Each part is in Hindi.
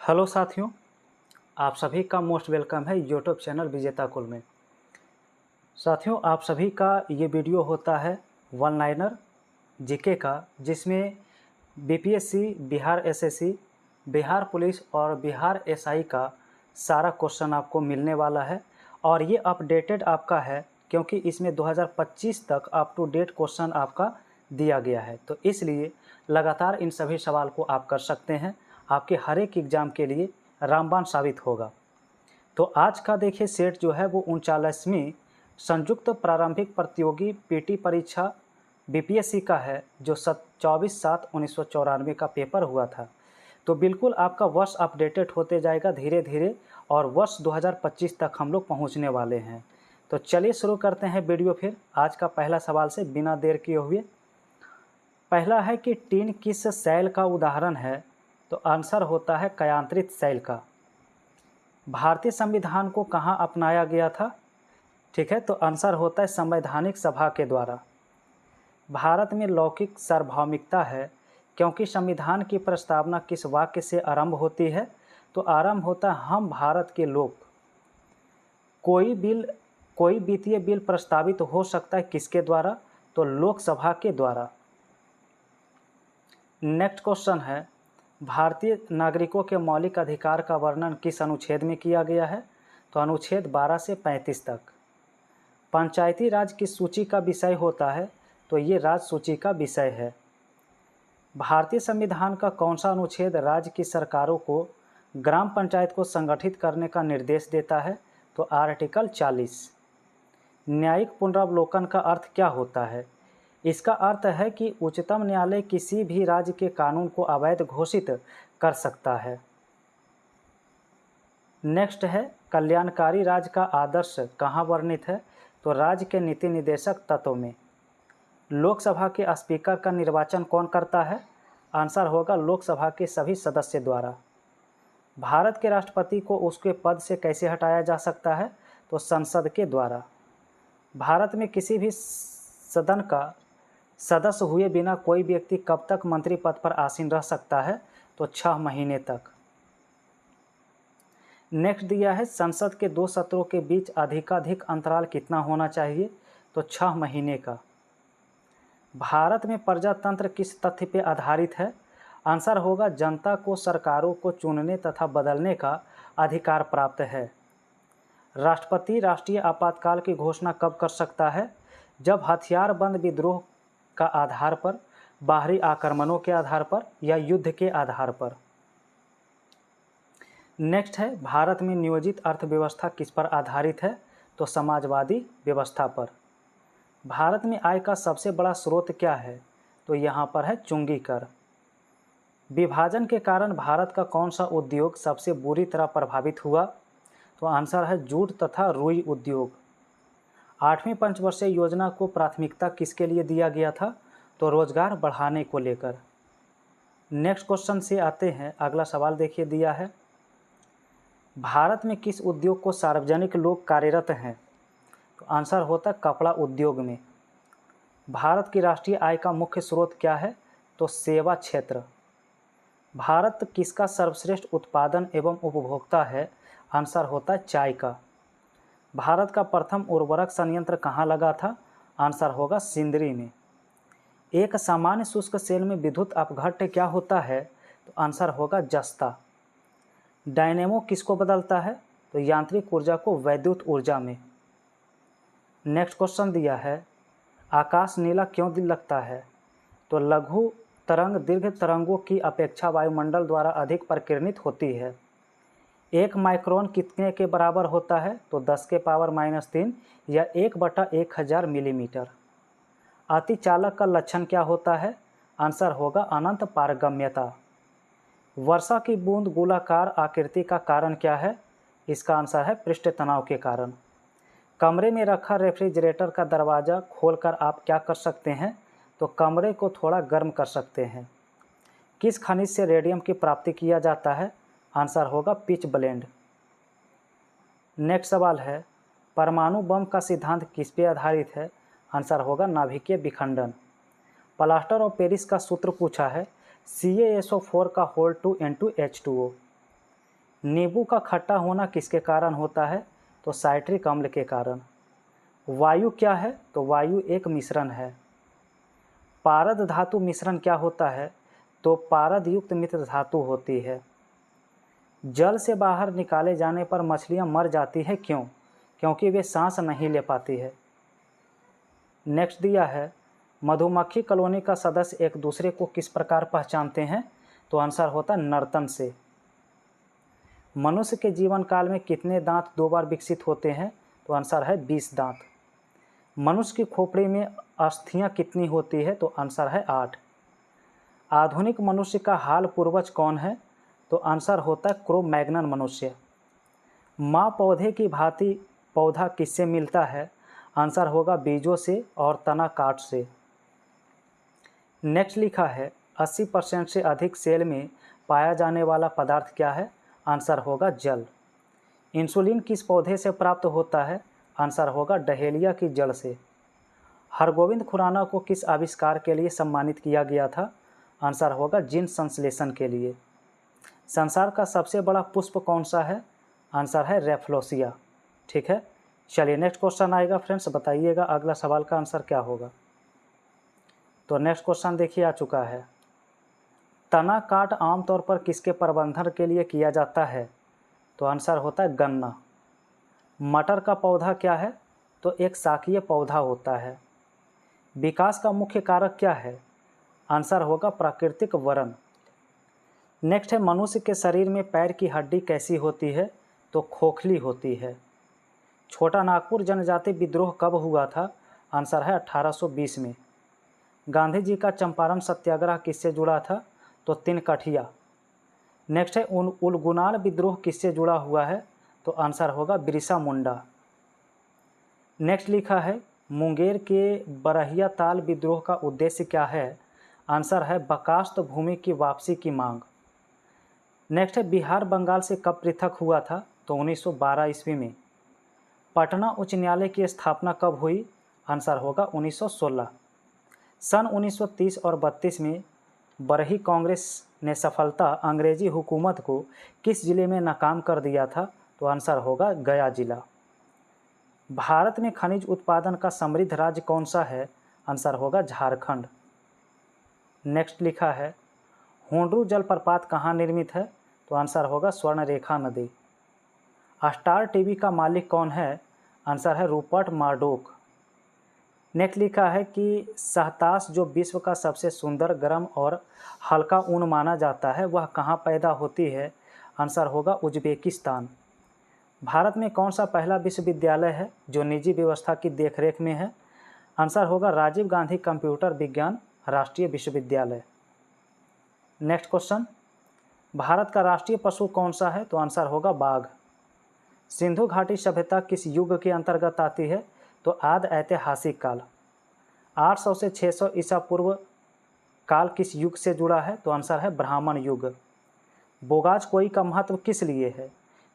हेलो साथियों, आप सभी का मोस्ट वेलकम है यूट्यूब चैनल विजेता कुल में। साथियों, आप सभी का ये वीडियो होता है वन लाइनर जीके का, जिसमें BPSC, Bihar SSC, Bihar police और बिहार एसआई का सारा क्वेश्चन आपको मिलने वाला है। और ये अपडेटेड आपका है क्योंकि इसमें 2025 तक अप टू डेट क्वेश्चन आपका दिया गया है, तो इसलिए लगातार इन सभी सवाल को आप कर सकते हैं। आपके हर एक एग्ज़ाम के लिए रामबाण साबित होगा। तो आज का देखिए सेट जो है वो 39वीं संयुक्त प्रारंभिक प्रतियोगी पीटी परीक्षा बीपीएससी का है, जो 24/7/1994 का पेपर हुआ था। तो बिल्कुल आपका वर्ष अपडेटेड होते जाएगा धीरे धीरे, और वर्ष 2025 तक हम लोग पहुंचने वाले हैं। तो चलिए शुरू करते हैं वीडियो फिर आज का पहला सवाल से बिना देर किए हुए। पहला है कि टीन किस शैल का उदाहरण है? तो आंसर होता है कयांत्रित शैल का। भारतीय संविधान को कहाँ अपनाया गया था? ठीक है, तो आंसर होता है संवैधानिक सभा के द्वारा। भारत में लौकिक सार्वभौमिकता है क्योंकि संविधान की प्रस्तावना किस वाक्य से आरंभ होती है? तो आरंभ होता है हम भारत के लोग। कोई वित्तीय बिल प्रस्तावित हो सकता है किसके द्वारा? तो लोकसभा के द्वारा। नेक्स्ट क्वेश्चन है, भारतीय नागरिकों के मौलिक अधिकार का वर्णन किस अनुच्छेद में किया गया है? तो अनुच्छेद 12 से 35 तक। पंचायती राज किस सूची का विषय होता है? तो ये राज सूची का विषय है। भारतीय संविधान का कौन सा अनुच्छेद राज्य की सरकारों को ग्राम पंचायत को संगठित करने का निर्देश देता है? तो आर्टिकल 40। न्यायिक पुनरावलोकन का अर्थ क्या होता है? इसका अर्थ है कि उच्चतम न्यायालय किसी भी राज्य के कानून को अवैध घोषित कर सकता है। नेक्स्ट है, कल्याणकारी राज्य का आदर्श कहाँ वर्णित है? तो राज्य के नीति निर्देशक तत्व में। लोकसभा के स्पीकर का निर्वाचन कौन करता है? आंसर होगा लोकसभा के सभी सदस्य द्वारा। भारत के राष्ट्रपति को उसके पद से कैसे हटाया जा सकता है? तो संसद के द्वारा। भारत में किसी भी सदन का सदस्य हुए बिना कोई व्यक्ति कब तक मंत्री पद पर आसीन रह सकता है? तो 6 महीने तक। नेक्स्ट दिया है, संसद के 2 सत्रों के बीच अधिकाधिक अंतराल कितना होना चाहिए? तो 6 महीने का। भारत में प्रजातंत्र किस तथ्य पर आधारित है? आंसर होगा जनता को सरकारों को चुनने तथा बदलने का अधिकार प्राप्त है। राष्ट्रपति राष्ट्रीय आपातकाल की घोषणा कब कर सकता है? जब हथियारबंद विद्रोह का आधार पर, बाहरी आक्रमणों के आधार पर या युद्ध के आधार पर। नेक्स्ट है, भारत में नियोजित अर्थव्यवस्था किस पर आधारित है? तो समाजवादी व्यवस्था पर। भारत में आय का सबसे बड़ा स्रोत क्या है? तो यहाँ पर है चुंगी कर। विभाजन के कारण भारत का कौन सा उद्योग सबसे बुरी तरह प्रभावित हुआ? तो आंसर है जूट तथा रुई उद्योग। 8वीं पंचवर्षीय योजना को प्राथमिकता किसके लिए दिया गया था? तो रोजगार बढ़ाने को लेकर। नेक्स्ट क्वेश्चन से आते हैं, अगला सवाल देखिए दिया है, भारत में किस उद्योग को सार्वजनिक लोग कार्यरत हैं? तो आंसर होता है कपड़ा उद्योग में। भारत की राष्ट्रीय आय का मुख्य स्रोत क्या है? तो सेवा क्षेत्र। भारत किसका सर्वश्रेष्ठ उत्पादन एवं उपभोक्ता है? आंसर होता है चाय का। भारत का प्रथम उर्वरक संयंत्र कहाँ लगा था? आंसर होगा सिंदरी में। एक सामान्य शुष्क सेल में विद्युत अपघट्य क्या होता है? तो आंसर होगा जस्ता। डायनेमो किसको बदलता है? तो यांत्रिक ऊर्जा को वैद्युत ऊर्जा में। नेक्स्ट क्वेश्चन दिया है, आकाश नीला क्यों लगता है? तो लघु तरंग दीर्घ तरंगों की अपेक्षा वायुमंडल द्वारा अधिक प्रकीर्णित होती है। 1 माइक्रोन कितने के बराबर होता है? तो 10⁻³ या 1/1000 मिलीमीटर। अतिचालक का लक्षण क्या होता है? आंसर होगा अनंत पारगम्यता। वर्षा की बूंद गोलाकार आकृति का कारण क्या है? इसका आंसर है पृष्ठ तनाव के कारण। कमरे में रखा रेफ्रिजरेटर का दरवाज़ा खोलकर आप क्या कर सकते हैं? तो कमरे को थोड़ा गर्म कर सकते हैं। किस खनिज से रेडियम की प्राप्ति किया जाता है? आंसर होगा पिच ब्लेंड। नेक्स्ट सवाल है, परमाणु बम का सिद्धांत किस पे आधारित है? आंसर होगा नाभिकीय विखंडन। प्लास्टर ऑफ पेरिस का सूत्र पूछा है, CaSO4 का होल 2 N2H2O। नींबू का खट्टा होना किसके कारण होता है? तो साइट्रिक अम्ल के कारण। वायु क्या है? तो वायु एक मिश्रण है। पारद धातु मिश्रण क्या होता है? तो पारद युक्त मिश्र धातु होती है। जल से बाहर निकाले जाने पर मछलियां मर जाती है, क्यों? क्योंकि वे सांस नहीं ले पाती है। नेक्स्ट दिया है, मधुमक्खी कॉलोनी का सदस्य एक दूसरे को किस प्रकार पहचानते हैं? तो आंसर होता है नर्तन से। मनुष्य के जीवन काल में कितने दांत 2 बार विकसित होते हैं? तो आंसर है 20 दांत। मनुष्य की खोपड़ी में अस्थियां कितनी होती है? तो आंसर है 8। आधुनिक मनुष्य का हाल पूर्वज कौन है? तो आंसर होता है क्रो-मैग्नन मनुष्य। माँ पौधे की भांति पौधा किससे मिलता है? आंसर होगा बीजों से और तना काट से। नेक्स्ट लिखा है 80% से अधिक सेल में पाया जाने वाला पदार्थ क्या है? आंसर होगा जल। इंसुलिन किस पौधे से प्राप्त होता है? आंसर होगा डहेलिया की जड़ से। हरगोविंद खुराना को किस आविष्कार के लिए सम्मानित किया गया था? आंसर होगा जीन संश्लेषण के लिए। संसार का सबसे बड़ा पुष्प कौन सा है? आंसर है रेफ्लोसिया। ठीक है, चलिए नेक्स्ट क्वेश्चन आएगा फ्रेंड्स, बताइएगा अगला सवाल का आंसर क्या होगा। तो नेक्स्ट क्वेश्चन देखिए आ चुका है, तना काट आमतौर पर किसके प्रबंधन के लिए किया जाता है? तो आंसर होता है गन्ना। मटर का पौधा क्या है? तो एक शाकीय पौधा होता है। विकास का मुख्य कारक क्या है? आंसर होगा प्राकृतिक वरण। नेक्स्ट है, मनुष्य के शरीर में पैर की हड्डी कैसी होती है? तो खोखली होती है। छोटा नागपुर जनजाति विद्रोह कब हुआ था? आंसर है 1820 में। गांधी जी का चंपारण सत्याग्रह किससे जुड़ा था? तो तिनकठिया। नेक्स्ट है, उलगुनाल विद्रोह किससे जुड़ा हुआ है? तो आंसर होगा बिरसा मुंडा। नेक्स्ट लिखा है, मुंगेर के बरहिया ताल विद्रोह का उद्देश्य क्या है? आंसर है बकास्त भूमि की वापसी की मांग। नेक्स्ट है, बिहार बंगाल से कब पृथक हुआ था? तो 1912 ईस्वी में। पटना उच्च न्यायालय की स्थापना कब हुई? आंसर होगा 1916। सन 1930 और 32 में बरही कांग्रेस ने सफलता अंग्रेजी हुकूमत को किस जिले में नाकाम कर दिया था? तो आंसर होगा गया जिला। भारत में खनिज उत्पादन का समृद्ध राज्य कौन सा है? आंसर होगा झारखंड। नेक्स्ट लिखा है, हुंड्रू जलप्रपात कहाँ निर्मित है? तो आंसर होगा स्वर्णरेखा नदी। स्टार टीवी का मालिक कौन है? आंसर है रूपर्ट मार्डोक। नेक्स्ट लिखा है कि सहतास जो विश्व का सबसे सुंदर, गर्म और हल्का ऊन माना जाता है, वह कहाँ पैदा होती है? आंसर होगा उज्बेकिस्तान। भारत में कौन सा पहला विश्वविद्यालय है जो निजी व्यवस्था की देखरेख में है? आंसर होगा राजीव गांधी कंप्यूटर विज्ञान राष्ट्रीय विश्वविद्यालय। नेक्स्ट क्वेश्चन, भारत का राष्ट्रीय पशु कौन सा है? तो आंसर होगा बाघ। सिंधु घाटी सभ्यता किस युग के अंतर्गत आती है? तो आदि ऐतिहासिक काल। 800 से 600 ईसा पूर्व काल किस युग से जुड़ा है? तो आंसर है ब्राह्मण युग। बोगाज कोई का महत्व किस लिए है?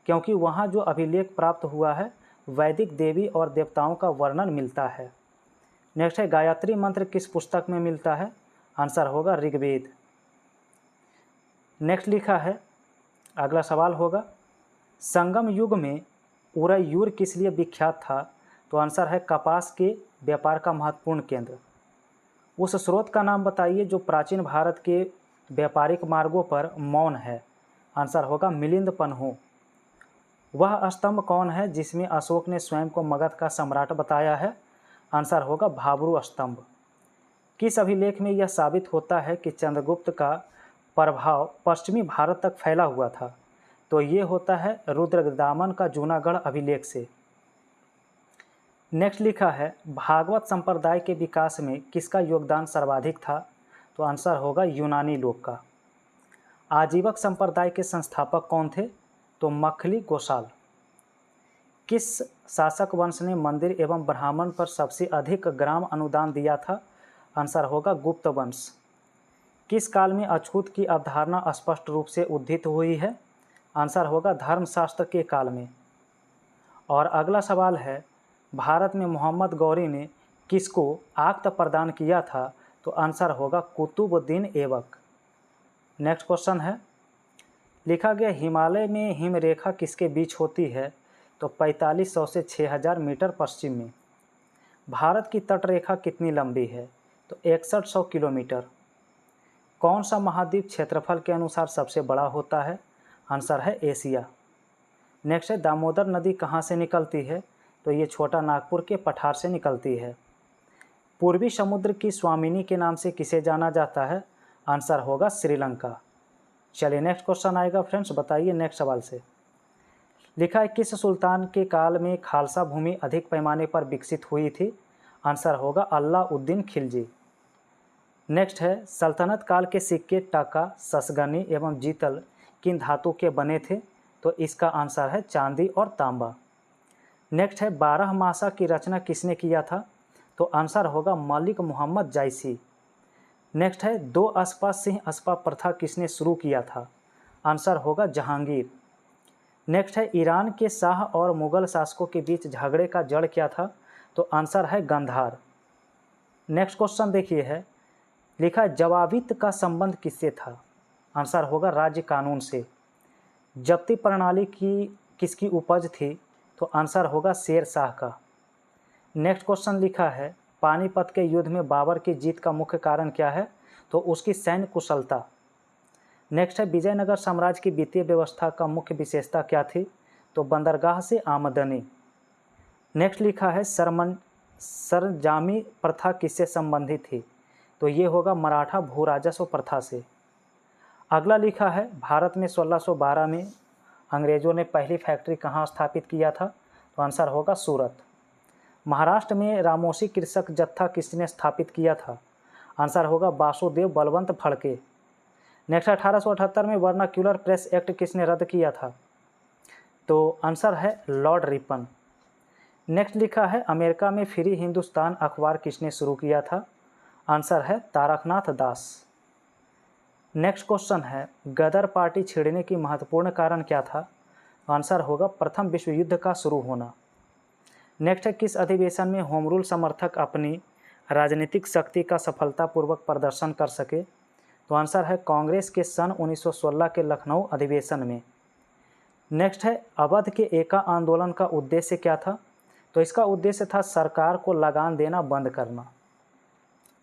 क्योंकि वहाँ जो अभिलेख प्राप्त हुआ है वैदिक देवी और देवताओं का वर्णन मिलता है। नेक्स्ट है, गायत्री मंत्र किस पुस्तक में मिलता है? आंसर होगा ऋग्वेद। नेक्स्ट लिखा है, अगला सवाल होगा, संगम युग में उरैयूर किस लिए विख्यात था? तो आंसर है कपास के व्यापार का महत्वपूर्ण केंद्र। उस स्रोत का नाम बताइए जो प्राचीन भारत के व्यापारिक मार्गों पर मौन है। आंसर होगा मिलिंद पन्हु। वह स्तंभ कौन है जिसमें अशोक ने स्वयं को मगध का सम्राट बताया है? आंसर होगा भाब्रू स्तंभ। किस अभिलेख में यह साबित होता है कि चंद्रगुप्त का प्रभाव पश्चिमी भारत तक फैला हुआ था? तो ये होता है रुद्रदामन का जूनागढ़ अभिलेख से। नेक्स्ट लिखा है, भागवत संप्रदाय के विकास में किसका योगदान सर्वाधिक था? तो आंसर होगा यूनानी लोग का। आजीवक संप्रदाय के संस्थापक कौन थे? तो मखली गोसाल। किस शासक वंश ने मंदिर एवं ब्राह्मण पर सबसे अधिक ग्राम अनुदान दिया था? आंसर होगा गुप्त वंश। किस काल में अछूत की अवधारणा स्पष्ट रूप से उद्धित हुई है? आंसर होगा धर्मशास्त्र के काल में। और अगला सवाल है, भारत में मोहम्मद गौरी ने किसको आक्ट प्रदान किया था? तो आंसर होगा कुतुबुद्दीन ऐबक। नेक्स्ट क्वेश्चन है, लिखा गया हिमालय में हिमरेखा किसके बीच होती है? तो 4500 से 6000 मीटर पश्चिम में। भारत की तटरेखा कितनी लंबी है? तो 6100 किलोमीटर। कौन सा महाद्वीप क्षेत्रफल के अनुसार सबसे बड़ा होता है? आंसर है एशिया। नेक्स्ट है दामोदर नदी कहाँ से निकलती है? तो ये छोटा नागपुर के पठार से निकलती है। पूर्वी समुद्र की स्वामिनी के नाम से किसे जाना जाता है? आंसर होगा श्रीलंका। चलिए नेक्स्ट क्वेश्चन आएगा फ्रेंड्स, बताइए नेक्स्ट सवाल से। लिखा है किस सुल्तान के काल में खालसा भूमि अधिक पैमाने पर विकसित हुई थी? आंसर होगा अलाउद्दीन खिलजी। नेक्स्ट है सल्तनत काल के सिक्के टाका, ससगनी एवं जीतल किन धातु के बने थे? तो इसका आंसर है चांदी और तांबा। नेक्स्ट है 12 मासा की रचना किसने किया था? तो आंसर होगा मलिक मोहम्मद जायसी। नेक्स्ट है 2 अस्पा सिंह अस्पा प्रथा किसने शुरू किया था? आंसर होगा जहांगीर। नेक्स्ट है ईरान के शाह और मुग़ल शासकों के बीच झगड़े का जड़ क्या था? तो आंसर है गंधार। नेक्स्ट क्वेश्चन देखिए है, लिखा है जवाबित का संबंध किससे था? आंसर होगा राज्य कानून से। जब्ती प्रणाली की किसकी उपज थी? तो आंसर होगा शेर शाह का। नेक्स्ट क्वेश्चन लिखा है पानीपत के युद्ध में बाबर की जीत का मुख्य कारण क्या है? तो उसकी सैन्य कुशलता। नेक्स्ट है विजयनगर साम्राज्य की वित्तीय व्यवस्था का मुख्य विशेषता क्या थी? तो बंदरगाह से आमदनी। नेक्स्ट लिखा है सरंजामी प्रथा किससे संबंधित थी? तो ये होगा मराठा भू राजस्व प्रथा से। अगला लिखा है भारत में 1612 में अंग्रेजों ने पहली फैक्ट्री कहाँ स्थापित किया था? तो आंसर होगा सूरत। महाराष्ट्र में रामोसी कृषक जत्था किसने स्थापित किया था? आंसर होगा वासुदेव बलवंत फड़के। नेक्स्ट 1878 में वर्नाक्यूलर प्रेस एक्ट किसने रद्द किया था? तो आंसर है लॉर्ड रिपन। नेक्स्ट लिखा है अमेरिका में फ्री हिंदुस्तान अखबार किसने शुरू किया था? आंसर है तारकनाथ दास। नेक्स्ट क्वेश्चन है गदर पार्टी छिड़ने की महत्वपूर्ण कारण क्या था? आंसर होगा प्रथम विश्व युद्ध का शुरू होना। नेक्स्ट है किस अधिवेशन में होम रूल समर्थक अपनी राजनीतिक शक्ति का सफलतापूर्वक प्रदर्शन कर सके? तो आंसर है कांग्रेस के सन 1916 के लखनऊ अधिवेशन में। नेक्स्ट है अवध के एका आंदोलन का उद्देश्य क्या था? तो इसका उद्देश्य था सरकार को लगान देना बंद करना।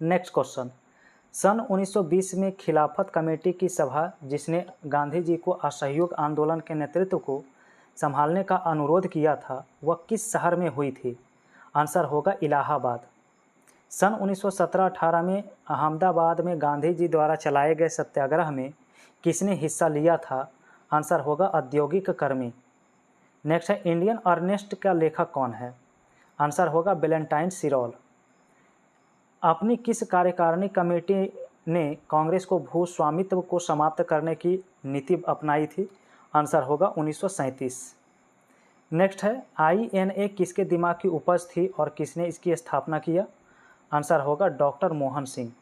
नेक्स्ट क्वेश्चन सन 1920 में खिलाफत कमेटी की सभा जिसने गांधी जी को असहयोग आंदोलन के नेतृत्व को संभालने का अनुरोध किया था वह किस शहर में हुई थी? आंसर होगा इलाहाबाद। सन 1917-18 में अहमदाबाद में गांधी जी द्वारा चलाए गए सत्याग्रह में किसने हिस्सा लिया था? आंसर होगा औद्योगिक कर्मी। नेक्स्ट है इंडियन अर्नेस्ट का लेखक कौन है? आंसर होगा वैलेंटाइन सिरोल। अपनी किस कार्यकारिणी कमेटी ने कांग्रेस को भू स्वामित्व को समाप्त करने की नीति अपनाई थी? आंसर होगा 1937। नेक्स्ट है INA किसके दिमाग की उपज थी और किसने इसकी स्थापना किया? आंसर होगा डॉक्टर मोहन सिंह।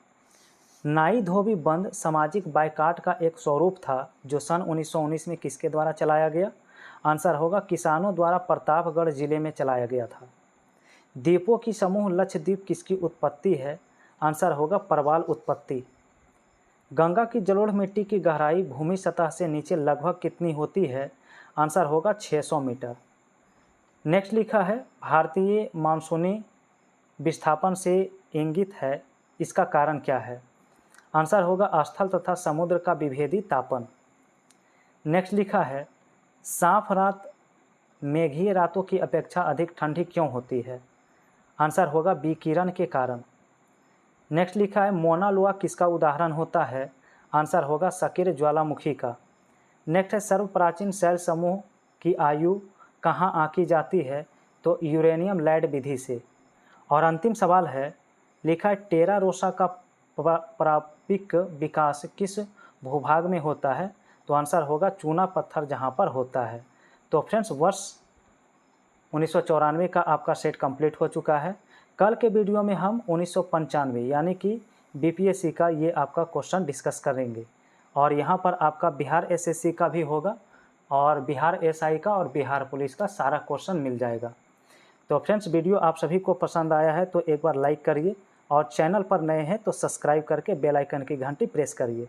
नाई धोबी बंद सामाजिक बायकाट का एक स्वरूप था जो सन 1919 में किसके द्वारा चलाया गया? आंसर होगा किसानों द्वारा प्रतापगढ़ जिले में चलाया गया था। द्वीपों की समूह लक्षद्वीप किसकी उत्पत्ति है? आंसर होगा परवाल उत्पत्ति। गंगा की जलोढ़ मिट्टी की गहराई भूमि सतह से नीचे लगभग कितनी होती है? आंसर होगा 600 मीटर। नेक्स्ट लिखा है भारतीय मानसूनी विस्थापन से इंगित है, इसका कारण क्या है? आंसर होगा स्थल तथा समुद्र का विभेदी तापन। नेक्स्ट लिखा है साफ रात मेघीय रातों की अपेक्षा अधिक ठंडी क्यों होती है? आंसर होगा विकिरण के कारण। नेक्स्ट लिखा है मोना लोआ किसका उदाहरण होता है? आंसर होगा सकीर ज्वालामुखी का। नेक्स्ट है सर्व प्राचीन शैल समूह की आयु कहाँ आंकी जाती है? तो यूरेनियम लैड विधि से। और अंतिम सवाल है लिखा है टेरा रोसा का प्रारंभिक विकास किस भूभाग में होता है? तो आंसर होगा चूना पत्थर जहाँ पर होता है। तो फ्रेंड्स वर्ष 1994 का आपका सेट कंप्लीट हो चुका है। कल के वीडियो में हम 1995 यानी कि BPSC का ये आपका क्वेश्चन डिस्कस करेंगे और यहाँ पर आपका बिहार SSC का भी होगा और बिहार SI का और बिहार पुलिस का सारा क्वेश्चन मिल जाएगा। तो फ्रेंड्स वीडियो आप सभी को पसंद आया है तो एक बार लाइक करिए और चैनल पर नए हैं तो सब्सक्राइब करके बेल आइकन की घंटी प्रेस करिए।